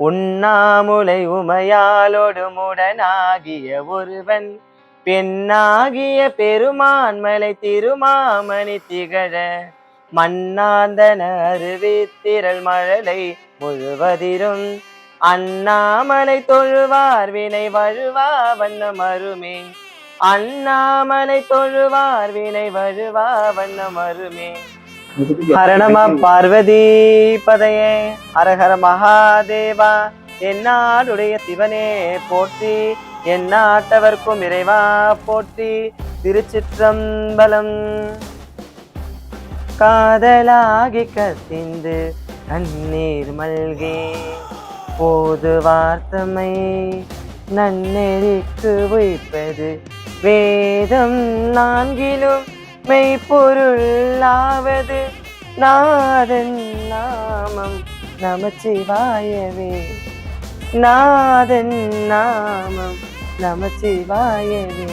உண்ணாமுலை உமையாலோடு முடனாகிய ஒருவன் பெண்ணாகிய பெருமான்மலை திருமாமணி திகழ மண்ணாந்தன அருவித்திரள் மழலை முழுவதிரும் அண்ணாமலை தொழுவார் வினை வழுவா வண்ணம் அருமே அண்ணாமலை தொழுவார் வினை வழுவா வண்ணம் அருமே. ஹரணம பார்வதி பதையே ஹரஹர மகாதேவா. என்னாடுடைய சிவனே போற்றி, எந்நாட்டவர்க்கும் இறைவா போற்றி. திருச்சிற்றம்பலம். காதலாகி கசிந்து கண்ணீர் மல்கே போது வார்த்தமை நன்னெறிக்கு வைப்பது வேதம் நான்கிலும் மெய்ப்பொருளாவது நாதன் நாமம் நமச்சிவாயவே. நாதன் நாமம் நமச்சிவாயவே.